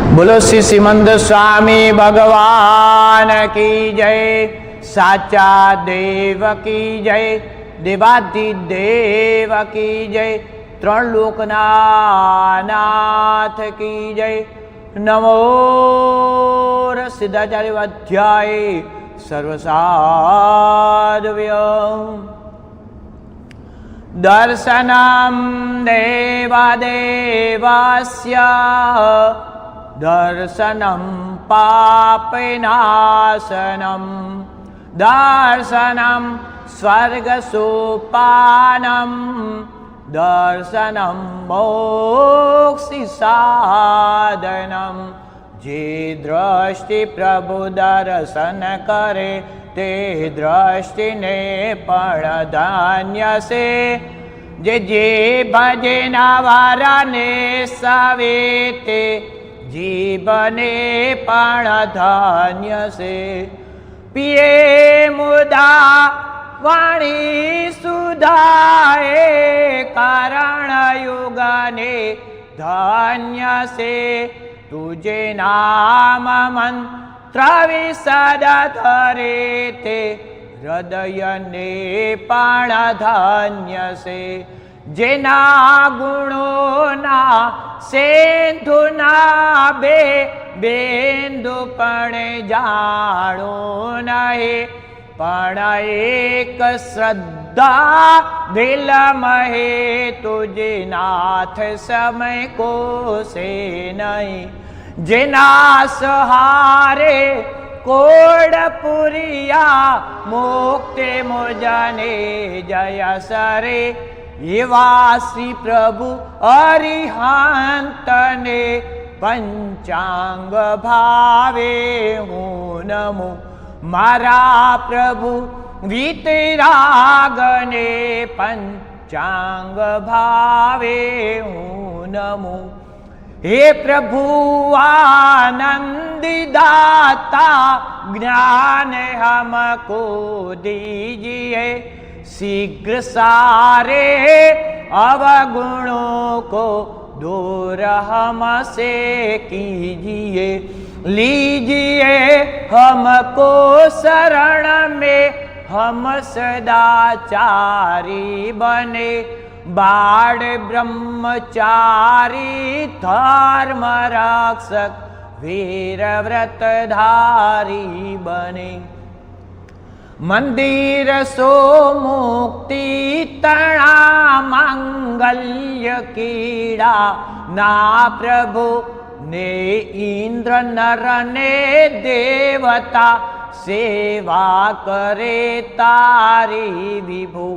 बोलो श्री श्रीमंद स्वामी भगवान की जय। साचा देव की जय, देवाधिदेव की जय, त्रण लोकनाथ की जय। नमो सिद्धाचार्य अध्याय सर्वसाधव्य। दर्शनं देवादेवस्य दर्शनं पापनाशनं दर्शनं स्वर्गसोपानं दर्शनं मोक्षसाधनं। जे दृष्टि प्रभु दर्शन करे ते दृष्टि ने पण धन्य से। जे भजे नवरने सवे ते जीवने पण धन्य से। पिए मुदा वाणी सुधाए कारण युगने धन्य से। तुझे नाम मंत्र विशद धरे ते हृदय ने पण धन्य से। जेना गुणों ना सेंधु ना बेंदु पण जाणो नहीं, पण एक श्रद्धा दिल महे तुझे नाथ समय को से नहीं। जेना सहारे कोडपुरिया मुक्ति मुझने जय सरे। एवा श्री प्रभु अरिहंत ने पंचांग भावे हूँ नमो। मारा प्रभु वीतरागने पंचांग भावे हूँ नमो। हे प्रभु आनंदी दाता ज्ञान हमको दीजिए। शीघ्र सारे अवगुणों को दूर हमसे कीजिए। लीजिए हमको शरण में, हम सदाचारी बने। बाढ़ ब्रह्मचारी धर्म रक्षक वीर व्रतधारी बने। मंदिर सो मुक्ति तणा मंगल्य कीड़ा ना प्रभु ने इंद्र नर ने देवता सेवा करे तारी विभु।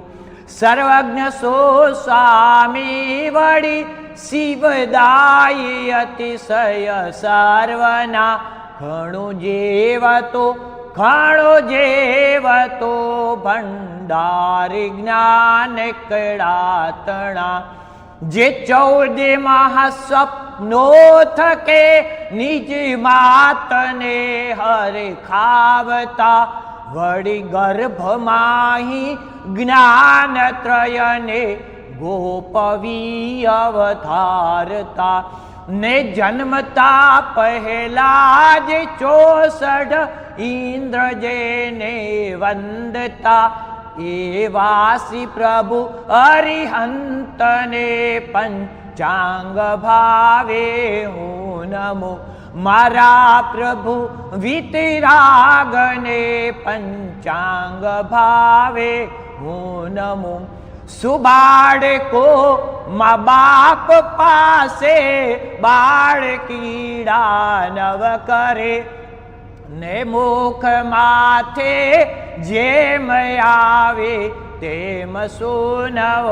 सर्वज्ञ सो स्वामी वड़ी शिवदायी अतिशय सर्वना। खणु जेवतो भंडारी ज्ञान कड़ातणा। जे 14 महास्वप्नो थके निज मात ने हरे खावता। वड़ी गर्भ माही ज्ञान त्रयने गोपवी अवतारता। ने जन्मता पहला जे 64 इंद्र जे ने वंदता। एवासी प्रभु अरिहंत ने पंचांग भावे हूँ नमो। मारा प्रभु वीतरागने पंचांग भावे हूँ नमो। सुबाड़ को माँ बाप पासे बाड़ कीड़ा नव करे। ने मुख माथे जेम आवे तेम सोनव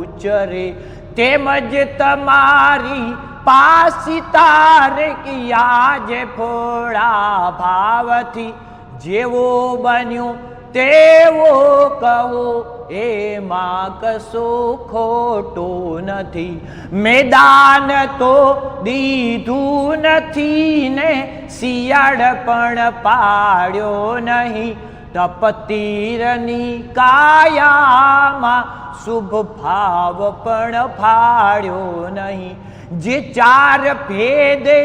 उच्चरे। तेमज तमारी पासी तार किया जे फोड़ा भावथी। जेवो बन्यो तेवो कहो एमां कसो खोटो नथी। मैदान तो दीधू नथी ने सियाड़ पण पाड्यो नहीं। तपतीरनी कायामां शुभ भाव पण फाड्यो नहीं। जे 4 भेदे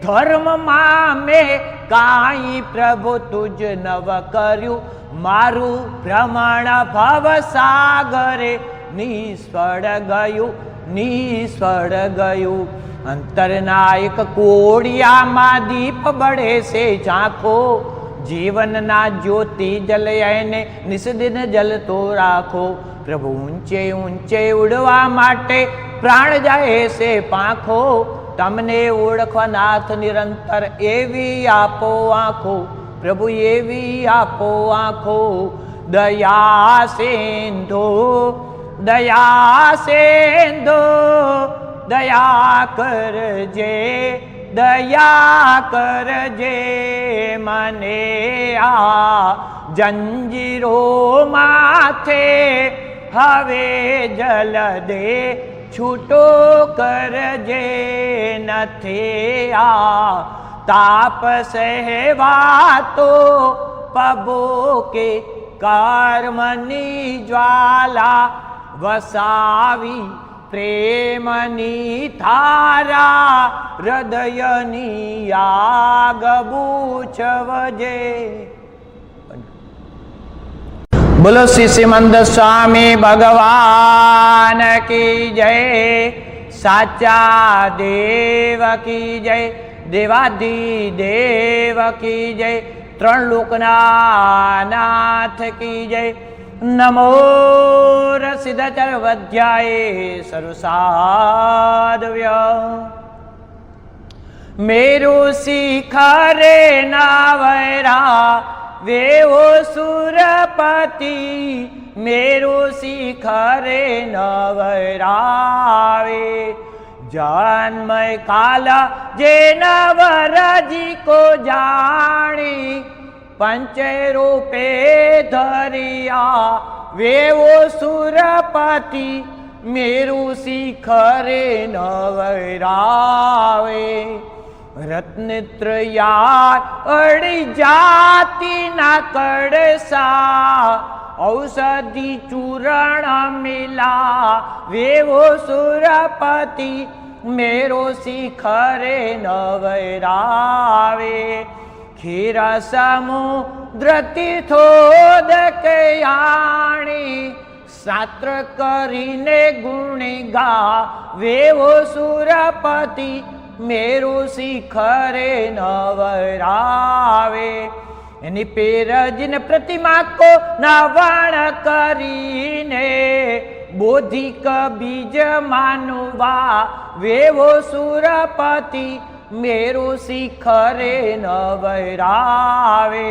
ધર્મમાં મેં કાંઈ પ્રભુ તુજ નવ કર્યું, મારું ભ્રમણ ભવ સાગરે નિષ્ફળ ગયું, નિષ્ફળ ગયું. અંતરના એક કોડિયામાં દીપ બળે છે ઝાંખો, જીવનના જ્યોતિ જલયને નિસ્દિન જલતો રાખો. પ્રભુ ઊંચે ઊંચે ઉડવા માટે પ્રાણ જાય છે પાંખો, તમને ઓળખવા નાથ નિરંતર એવી આપો આંખો, પ્રભુ એવી આપો આંખો. દયા સિંધુ, દયા સિંધુ, દયા કરજે, દયા કરજે મને આ જંજીરો માથે હવે જલદે છૂટો કરજે. નથી આ તાપ સહેવાતો, પબો કે કર્મની જ્વાલા વસાવી પ્રેમની ધારા હૃદયની આગ બુછવજે. બોલો શ્રી શ્રીમંદ સ્વામી ભગવાન કી જય, સાચા દેવ કી જય, દેવાધિદેવ કી જય, ત્રણ લોકના નાથ કી જય. નમો રસિદચર વધ્યાય સરુસાદવ્ય, મેરુ શિખરે નાવરા વેવો સુરપતિ, મેરુ શિખરે નવરાવે. જન્મય કાલ જે નવરાજી કો જાણી, पंचे रूपे धरिया वेवो सुरपति मेरु शिखरे नवरावे। रत्नत्रया अड़ी जाति ना कड़सा औषधि चूरण मिला वेवो सुरपति मेरो शिखरे नवरावे। खीर समुद्र तीर्थोदकयाणी शास्त्र करीने गुणी गा वेवो सुरपति मेरु शिखरे नवरावे। एनी पेरजिन प्रतिमा को नवण करीने बोधिक बीज मानुवा वेवो सुरपति मेरु शिखरे नवरावे।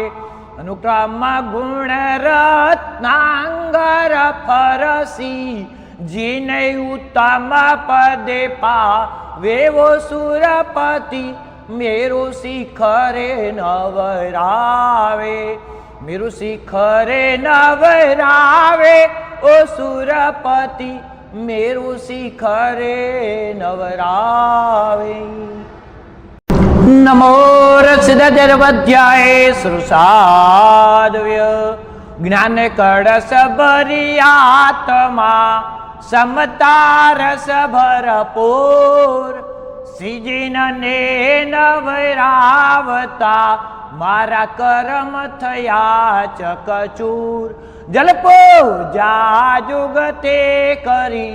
अनुक्रम गुण रत्नांगर फरसी जिने उत्तम पदे पा वेवो सुरपति मेरु शिखरे नवरावे। मेरु शिखरे नवरावे ओ सुरपति मेरु शिखरे नवरावे। नमो रसिदर्वध्याय सुरसादव्य ज्ञान कड़स भरी आत्मा समता रस भरपूर सीजिन ने नवरावता मारा कर्म थया चकचूर। जलपो जा जुगते करी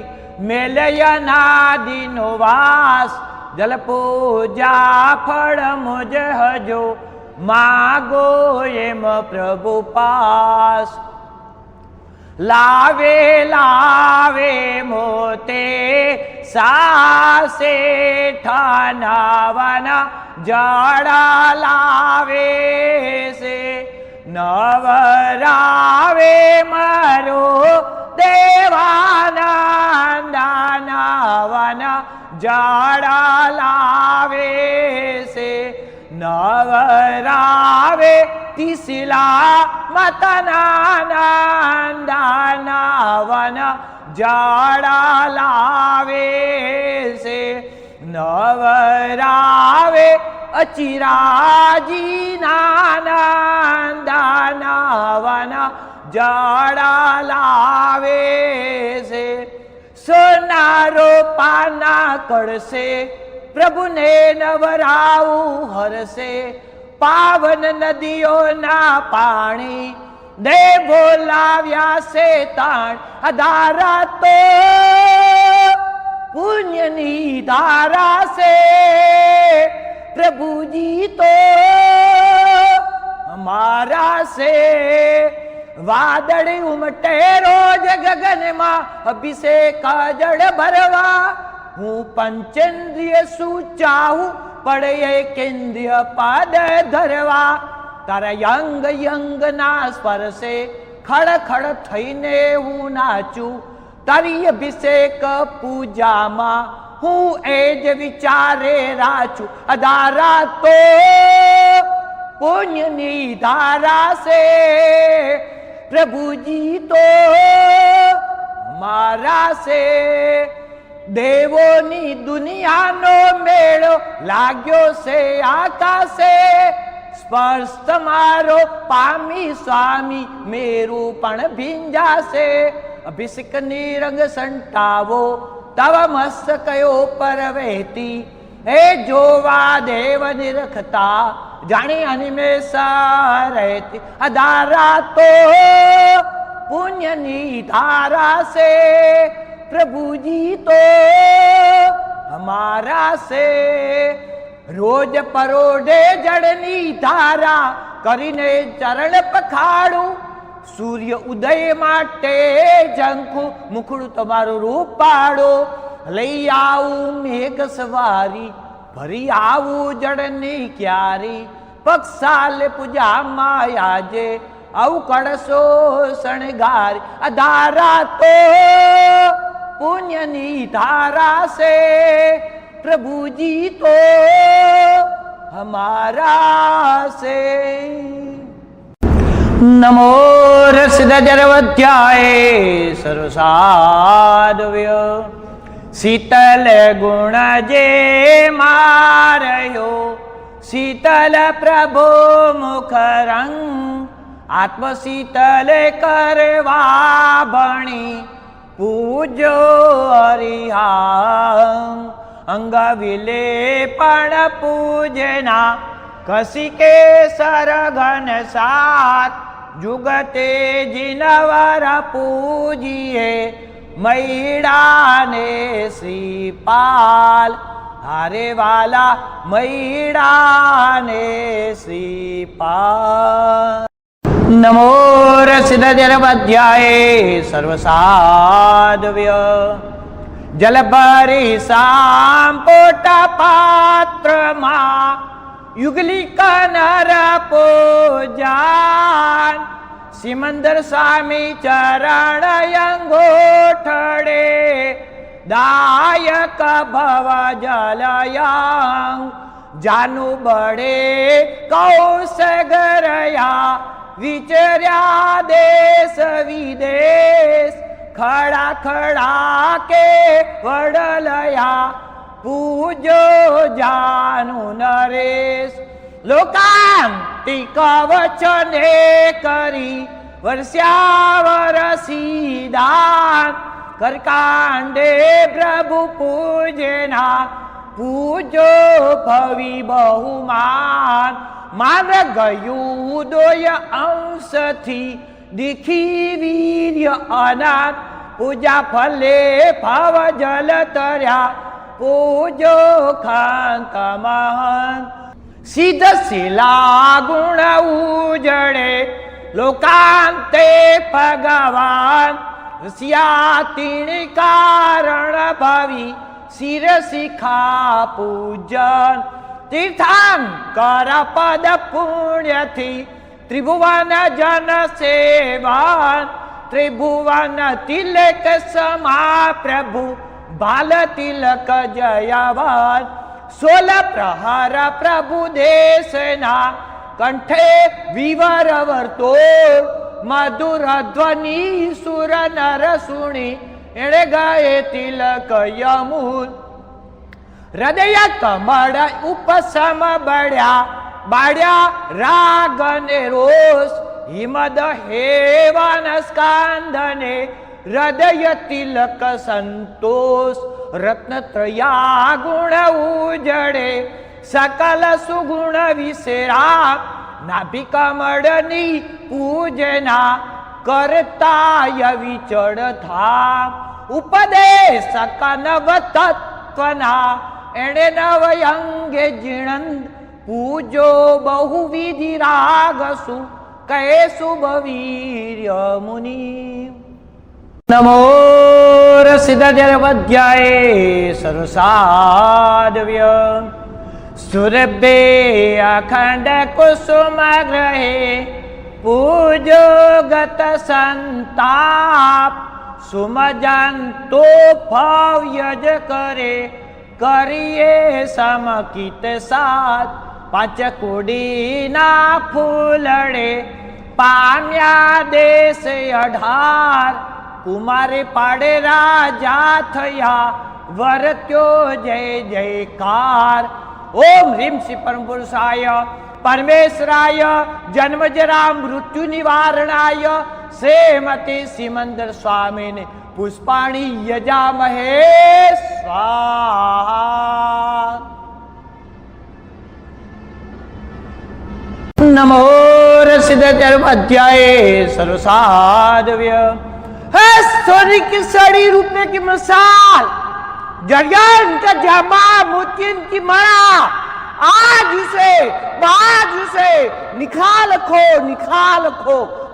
मेलयनादिनो वास जलपूजा फल मुझ हजो मागो एम प्रभु पास। लावे लावे मोते सासे ठानावना जड़ा लावे से नवरावे मारो देवानंदनवना जड़ा लावे से नवरावे तिसिला मतनानंदनवन जड़ा लावे से नवरावे अचिराजी नानंदनवन जड़ा लावे से। सोना रूपाना कड़से પ્રભુને નવરાવું હરસે, પાવન નદીઓના પાણી દેવો લાવ્યા છે તાણ. ધારા તો પુણ્યની ધારા છે, પ્રભુજી તો અમારા છે. વાદળ ઉમટે રોજ ગગનમાં, અભિષેક જળ ભરવા. હું પંચેન્દ્રિય શું ચાહું, પડે કેન્દ્રિય પાદ ધરવા. તારા યંગ યંગ ના સ્પર્શે ખડખડ થઈને હું નાચું. તારી અભિષેક પૂજામાં હું એ જ વિચારે રાચું. ધારા તો પુણ્યની ધારા છે, પ્રભુજી તો અમારા છે. દેવોની દુનિયાનો મેળો લાગ્યો છે આકાશે, સ્પર્શ તમારો પામી સ્વામી મેરું પણ ભીંજાશે. અભિષેકની રંગ સંટાવો તવ મસ્તકયો પર વહેતી, એ જોવા દેવ નિરખતા જાણી અનિમેષા રહેતી. ધારા તો પુણ્યની ધારા છે, પ્રભુજી તો અમારા છે. રોજ પરોઢે જળની ધારા કરીને ચરણ પખાડું. સૂર્ય ઉદય માટે ઝંખું, મુખડું તમારું રૂપ પાડો. લઈ આવું મેઘ સવારી, ભરી આવું જળની ક્યારી. પક્ષાલ પૂજામાં આજે આવું કળશો શણગારી. ધારા તો પુણ્યની ધારા છે, પ્રભુજી તો હમારા છે. નમો રસદજરવધ્યાય સર્વસાધવ્ય, શીતલ ગુણ જે મારયો. શીતલ પ્રભુ મુખ રંગ, આત્મ શીતલ કરવા ભણી. પૂજો હરિહા અંગ વિલેપણ પૂજના, કસી કે સરગન સાત. જુગતે જીનવર પૂજીએ, મૈડાને શ્રીપાલ. હારે વાલા મૈડાને શ્રીપાલ. નમો રસદજરવધ્યાય સર્વસાધવ્ય, જલ ભરી સાંપોટા પાત્રમાં. યુગલી કનર પૂજાન, સિમંદર સ્વામી ચરણ અંગોઠડે. દાયક ભવ જલયાં, જાનુ બળે કૌશગરયા. વિચર્યા દેશ વિદેશ, ખડા ખડા કે વડલયા. પૂજો જાનુ નરેશ, લોકાંતિક વચને કરી. વર્ષ્યા વરસી દાન, કરકાંડે પ્રભુ પૂજના. પૂજો ભવી બહુમાન, માન ગયું ઉદય અંશથી. દીખી વીર્ય અનાથ, પૂજા ફલે ભવ જલ તર્યા. પૂજો ખાંત મહન, સિદ્ધ શિલા ગુણ ઉજળે. લોકાંતે ભગવાન, રસિયા તીણ કારણ ભવી. શિર શિખા પૂજન, તીર્થંકર પદ પુણ્યથી. ત્રિભુવન જન સેવાન, ત્રિભુવન તિલક સમા પ્રભુ. બાલ તિલક જયવાન, 16 પ્રહર પ્રભુ દેશના. કંઠે વિવર વર્તોળ, મધુર ધ્વનિ સુર નર સુણી. એણે ગાયે તિલક યમૂલ. હૃદય કમળ ઉપસમ બળ્યા, બાળ્યા રાગ ને રોષ. હિમદ હેવન સ્કંદને હૃદય તિલક સંતોષ રત્નત્રયા ગુણ ઉજળે સકલ સુગુણ વિસરા નાભી કમળની પૂજના કરતાય વિચળ થા ઉપદેશક નવ તત્વના એણે નવયંગે જીણંદ પૂજો બહુવિધિ રાગસુ કહે શુભવીર્ય મુનિ નમો રસિદ્ધર્વધ્યાય સર્વસાધવ્ય સુરભે અખંડ કુસુમ ગ્રહે પૂજો ગત સંતાપ સુમજંતો ભવ્યજ કરે કરીએ સમકિત સાત પાંચ કોડીના ફૂલડે પામ્યા દેશ 18 કુમારે પાડે રાજા થયા વર્ત્યો જય જયકાર ઓમ હ્રીમ શ્રી પરમ પુરુષાય પરમેશ્વરાય જન્મજરા મૃત્યુ નિવારણાય શ્રીમતી સિમંદર સ્વામીને પુષ્પાણી યજામહે સ્વાહા નમો રસિદ્ધર્વધ્યાય સર્વસાધવ્ય है सोने की सड़ी रुपए की मिसाल जरियान का जामा मोतियन की मरा आज उसे निखाल खो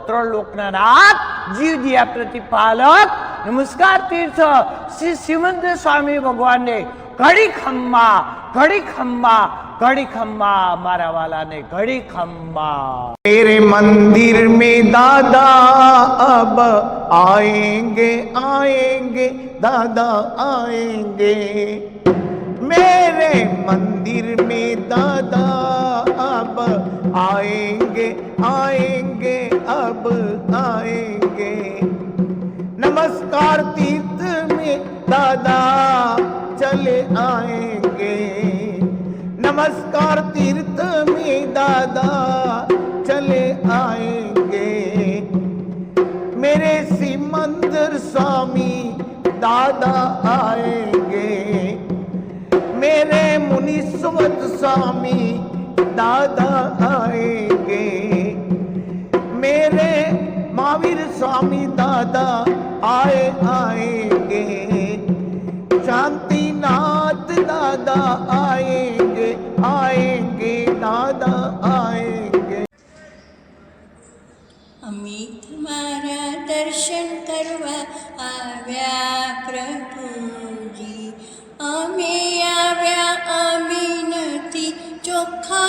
त्रण लोकना नाथ जीव दिया प्रतिपालक नमस्कार तीर्थ श्री सिमंदर स्वामी भगवान ने घड़ी खम्मा मारा वाला ने घड़ी खम्मा तेरे मंदिर में दादा अब आएंगे दादा आएंगे मेरे मंदिर में दादा अब आएंगे अब आएंगे नमस्कार तीर्थ में दादा चले आएंगे नमस्कार तीर्थ में दादा चले आएंगे मेरे सिमंदर स्वामी दादा आएंगे मेरे मुनीश्वर स्वामी दादा आएंगे मेरे महावीर स्वामी दादा आएंगे शांतिनाथ दादा आएंगे दादा आएंगे अमी तुम्हारा दर्शन करवा आव्या प्रभुजी अमे आव्या अमीनती चोखा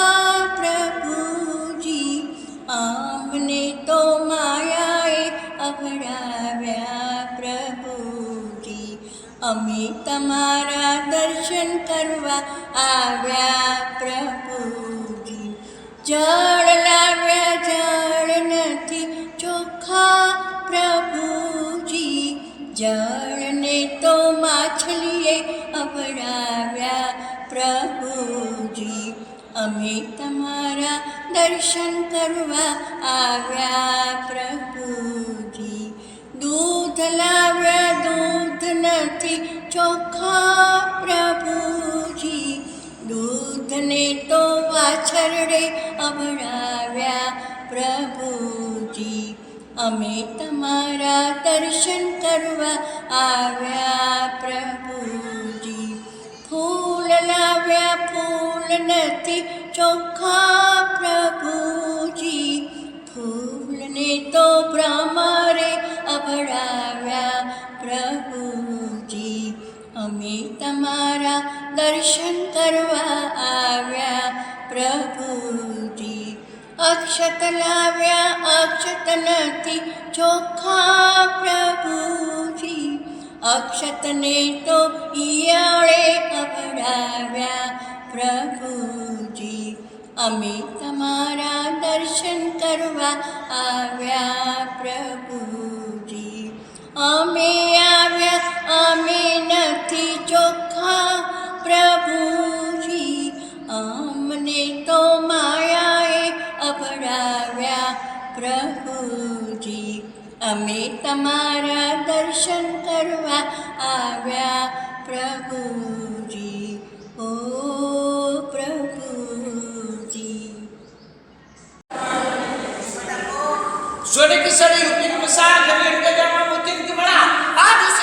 प्रभुजी आमने तो मायाए अभड़ाव्या प्रभुजी अमी तमारा दर्शन करवा आव्या प्रभुजी जल लाव्या जल नथी चोखा प्रभुजी जल ने तो माछलीए अवड़ाव्या प्रभुजी अमे तमारा दर्शन करवा आव्या प्रभुजी दूध लाव्या दूध नथी चोखा प्रभुजी दूध ने तो वाछरडे अवड़ाव्या प्रभुजी अमे तमारा दर्शन करवा आव्या प्रभुजी फूल लाव्या फूल नथी चोखा प्रभुजी फूल ने तो भ्रमरे अवड़ाव्या प्रभुजी अमे तमारा दर्शन करवा आव्या प्रभुजी अक्षत लाव्या अक्षत नथी चोखा प्रभुजी अक्षत ने तो ईयाळे अवड़ाव्या प्रभुजी अमे तमारा दर्शन करवा आव्या प्रभुजी अमे आव्या अमे नथी चोखा प्रभुजी अमने तो मायाए अवड़ाव्या प्रभुजी અમે તમારા દર્શન કરવા આવ્યા પ્રભુજી, ઓ પ્રભુજી. सोने की सड़ी रुपये के साथ जमीन के जमा मोती की बड़ा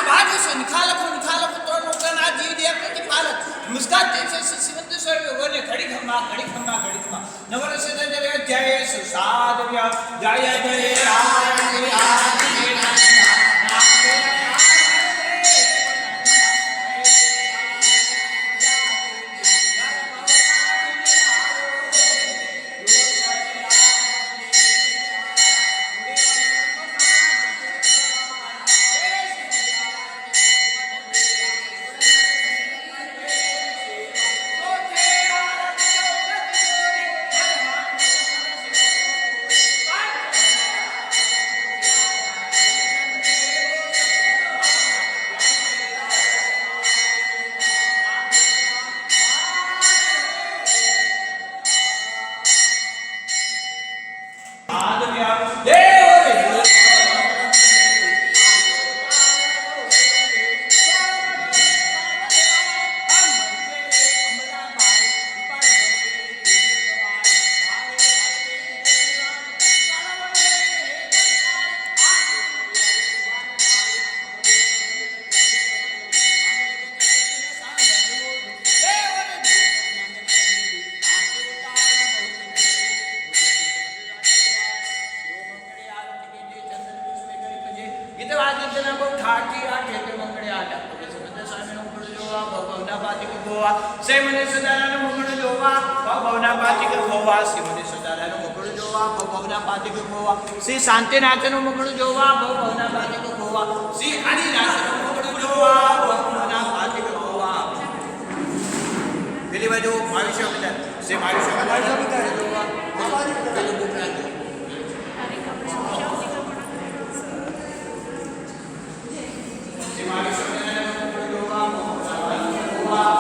भाजू से निकाल को तो ना जीव दिया के पालक मुस्काते से सिमंत स्वर में बोले खड़ी खम्मा नवर से जय जय सुसाद जय जय श्री शांतिनाथन मुकुड़ जोवा भवना पातिक गोवा श्री हरिनाथन मुकुड़ जोवा भवना पातिक गोवा પેલી બાજુ માયુષ્ય વિચાર સે માયુષ્ય વિચાર જોવા પેલું બુક રાખજો સે માયુષ્ય વિચાર મુકુડ જોવા ભવના પાતિક ગોવા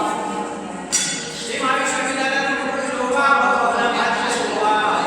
સે માયુષ્ય વિચાર મુકુડ જોવા ભવના પાતિક ગોવા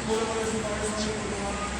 બોલો બોલો